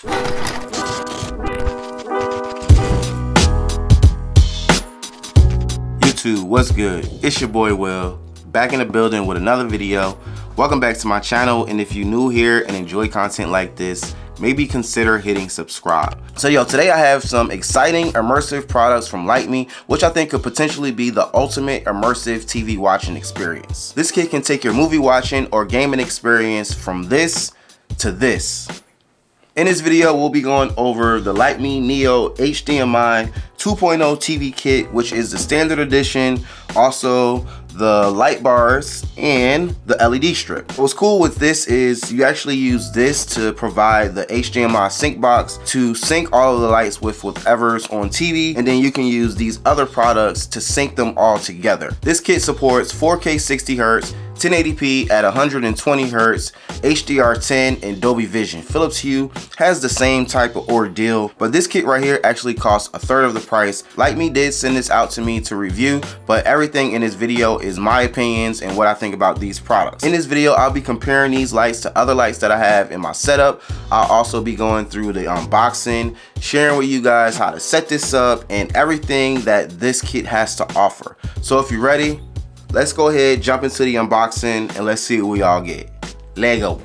YouTube, what's good? It's your boy Will, back in the building with another video. Welcome back to my channel, and if you're new here and enjoy content like this, maybe consider hitting subscribe. So yo, today I have some exciting immersive products from Lytmi, which I think could potentially be the ultimate immersive TV watching experience. This kit can take your movie watching or gaming experience from this to this. In this video, we'll be going over the Lytmi Neo HDMI 2.0 TV kit, which is the standard edition, also the light bars and the LED strip. What's cool with this is you actually use this to provide the HDMI sync box to sync all of the lights with whatever's on TV, and then you can use these other products to sync them all together. This kit supports 4K 60Hz, 1080p at 120Hz, HDR10, and Dolby Vision. Philips Hue has the same type of ordeal, but this kit right here actually costs a third of the price. Lytmi did send this out to me to review, but everything in this video is my opinions and what I think about these products. In this video, I'll be comparing these lights to other lights that I have in my setup. I'll also be going through the unboxing, sharing with you guys how to set this up and everything that this kit has to offer. So if you're ready, let's go ahead, jump into the unboxing, and let's see what we all get. Let's go.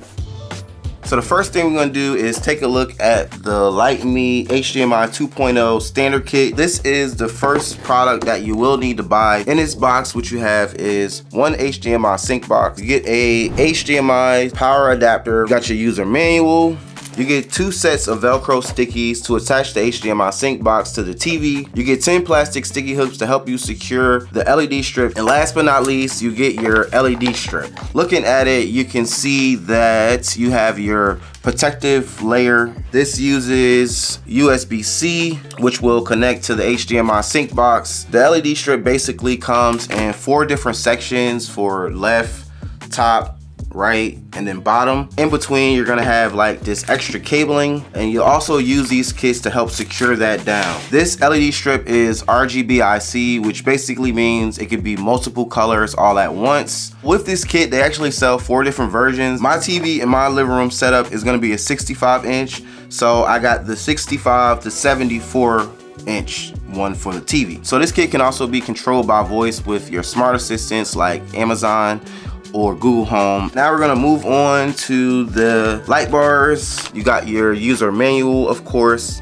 So the first thing we're gonna do is take a look at the Lytmi HDMI 2.0 standard kit. This is the first product that you will need to buy. In this box, what you have is one HDMI sync box. You get a HDMI power adapter. You got your user manual. You get 2 sets of Velcro stickies to attach the HDMI sync box to the TV. You get 10 plastic sticky hooks to help you secure the LED strip. And last but not least, you get your LED strip. Looking at it, you can see that you have your protective layer. This uses USB-C, which will connect to the HDMI sync box. The LED strip basically comes in 4 different sections for left, top, right, and then bottom. In between, you're gonna have like this extra cabling, and you also use these kits to help secure that down. This LED strip is RGBIC, which basically means it could be multiple colors all at once. With this kit, they actually sell 4 different versions. My TV in my living room setup is gonna be a 65-inch, so I got the 65 to 74-inch one for the TV. So this kit can also be controlled by voice with your smart assistants like Amazon or Google Home. Now we're gonna move on to the light bars. You got your user manual, of course.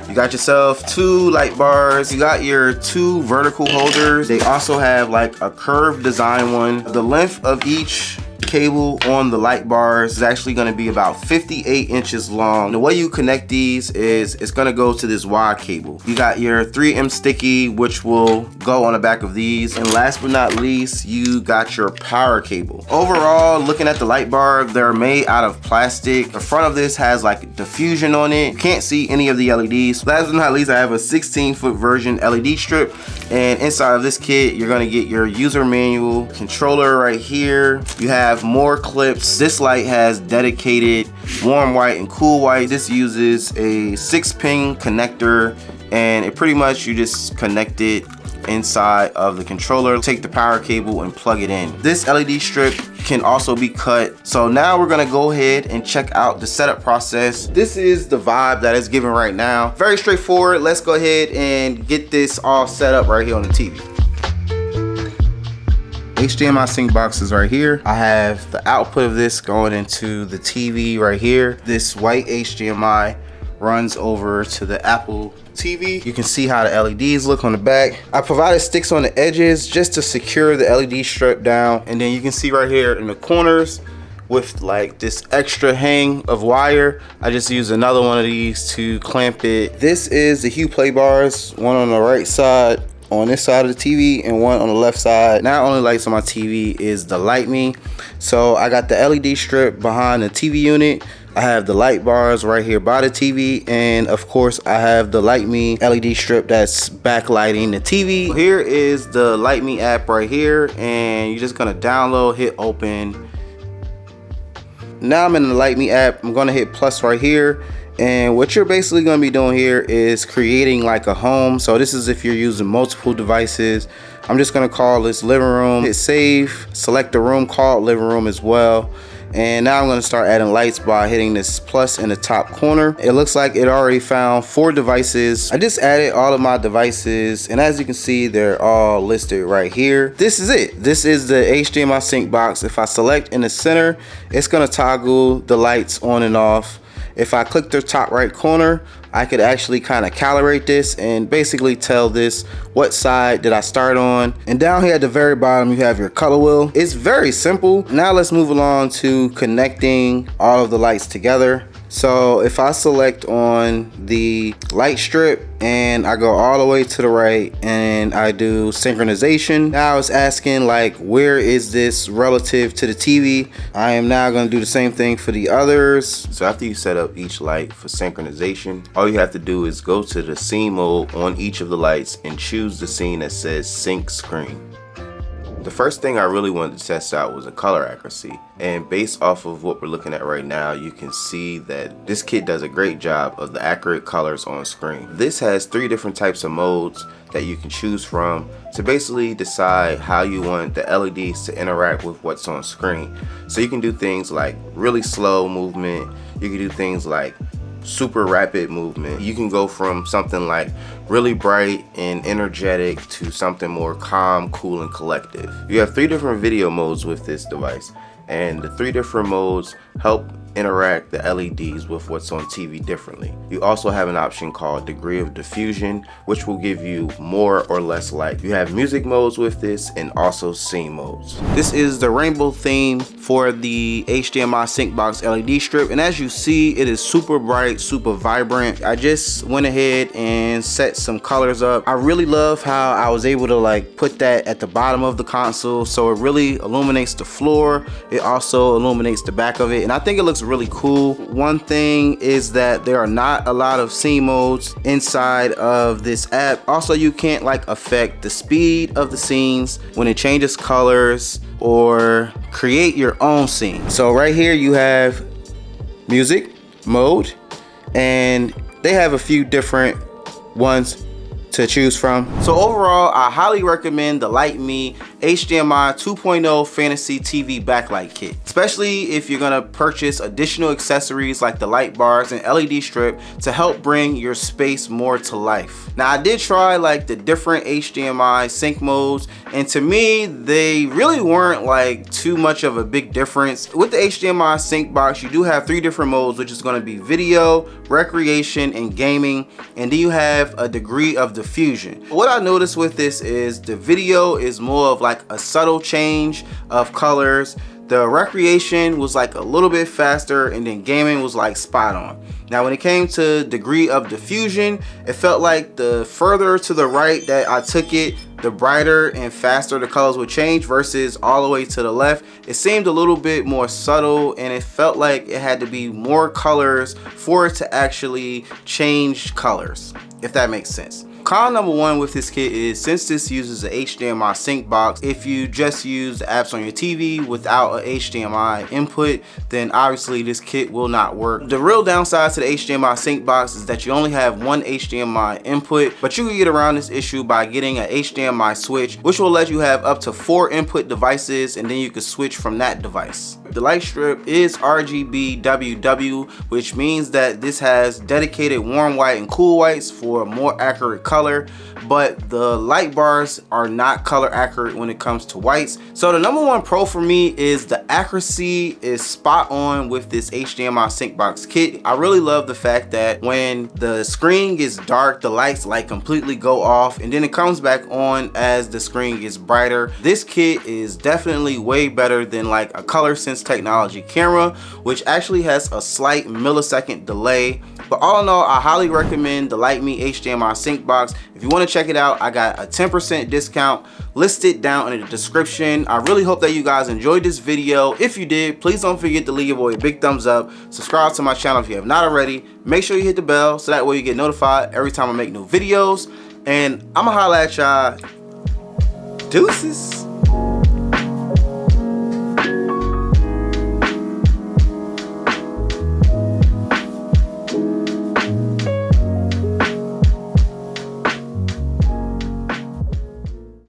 You got yourself 2 light bars. You got your 2 vertical holders. They also have like a curved design one. The length of each cable on the light bars is actually going to be about 58 inches long. The way you connect these is it's going to go to this wide cable. You got your 3M sticky, which will go on the back of these, and last but not least, you got your power cable. Overall, looking at the light bar, they're made out of plastic. The front of this has like diffusion on it. You can't see any of the LEDs. Last but not least, I have a 16-foot version LED strip, and inside of this kit, you're going to get your user manual, controller right here. You have more clips. This light has dedicated warm white and cool white. This uses a 6-pin connector, and it pretty much, you just connect it inside of the controller, take the power cable and plug it in. This LED strip can also be cut. So now we're gonna go ahead and check out the setup process. This is the vibe that it's giving right now. Very straightforward. Let's go ahead and get this all set up right here on the TV. HDMI sync box is right here. I have the output of this going into the TV right here. This white HDMI runs over to the Apple TV. You can see how the LEDs look on the back. I provided sticks on the edges just to secure the LED strip down. And then you can see right here in the corners with like this extra hang of wire, I just use another one of these to clamp it. This is the Hue Play bars, one on the right side, on this side of the TV, and one on the left side. Now only lights on my TV is the Lytmi. So I got the LED strip behind the TV unit. I have the light bars right here by the TV, and of course I have the Lytmi LED strip that's backlighting the TV. Here is the Lytmi app right here, and you're just gonna download, hit open. Now I'm in the Lytmi app. I'm gonna hit plus right here, and what you're basically gonna be doing here is creating like a home. So this is if you're using multiple devices. I'm just gonna call this living room, hit save, select a room called living room as well, And now I'm going to start adding lights by hitting this plus in the top corner. It looks like it already found 4 devices. I just added all of my devices, and as you can see, they're all listed right here. This is it. This is the HDMI sync box. If I select in the center, it's going to toggle the lights on and off. If I click the top right corner, I could actually kind of calibrate this and basically tell this what side did I start on. And down here at the very bottom, you have your color wheel. It's very simple. Now let's move along to connecting all of the lights together. So if I select on the light strip and I go all the way to the right and I do synchronization, now it's asking like, where is this relative to the TV? I am now going to do the same thing for the others. So after you set up each light for synchronization, all you have to do is go to the scene mode on each of the lights and choose the scene that says sync screen. The first thing I really wanted to test out was the color accuracy, and based off of what we're looking at right now, you can see that this kit does a great job of the accurate colors on screen. This has 3 different types of modes that you can choose from to basically decide how you want the LEDs to interact with what's on screen. So you can do things like really slow movement, you can do things like super rapid movement. You can go from something like really bright and energetic to something more calm, cool, and collective. You have 3 different video modes with this device, and the 3 different modes help interact the LEDs with what's on TV differently. You also have an option called degree of diffusion, which will give you more or less light. You have music modes with this and also scene modes. This is the rainbow theme for the HDMI sync box LED strip, and as you see, it is super bright, super vibrant. I just went ahead and set some colors up. I really love how I was able to like put that at the bottom of the console, so it really illuminates the floor. It also illuminates the back of it, and I think it looks really cool. One thing is that there are not a lot of scene modes inside of this app. Also, you can't like affect the speed of the scenes when it changes colors or create your own scene. So right here you have music mode, and they have a few different ones to choose from. So overall, I highly recommend the Lytmi HDMI 2.0 Fantasy TV Backlight Kit, especially if you're gonna purchase additional accessories like the light bars and LED strip to help bring your space more to life. Now, I did try like the different HDMI sync modes, and to me, they really weren't like too much of a big difference. With the HDMI sync box, you do have 3 different modes, which is gonna be video, recreation, and gaming, and then you have a degree of diffusion. What I noticed with this is the video is more of like a subtle change of colors. The recreation was like a little bit faster, and then gaming was like spot on. Now when it came to degree of diffusion, it felt like the further to the right that I took it, the brighter and faster the colors would change, versus all the way to the left, it seemed a little bit more subtle, and it felt like it had to be more colors for it to actually change colors, if that makes sense. Con number 1 with this kit is, since this uses the HDMI sync box, if you just use the apps on your TV without a HDMI input, then obviously this kit will not work. The real downside to the HDMI sync box is that you only have 1 HDMI input, but you can get around this issue by getting a HDMI switch, which will let you have up to 4 input devices, and then you can switch from that device. The light strip is RGB WW, which means that this has dedicated warm white and cool whites for a more accurate color, but the light bars are not color accurate when it comes to whites. So the number 1 pro for me is the accuracy is spot on with this HDMI sync box kit. I really love the fact that when the screen gets dark, the lights like completely go off, and then it comes back on as the screen gets brighter. This kit is definitely way better than like a color sense technology camera, which actually has a slight millisecond delay. But all in all, I highly recommend the Lytmi HDMI sync box. If you want to check it out, I got a 10% discount listed down in the description. I really hope that you guys enjoyed this video. If you did, please don't forget to leave your boy a big thumbs up. Subscribe to my channel if you have not already. Make sure you hit the bell so that way you get notified every time I make new videos. And I'ma holla at y'all. Deuces.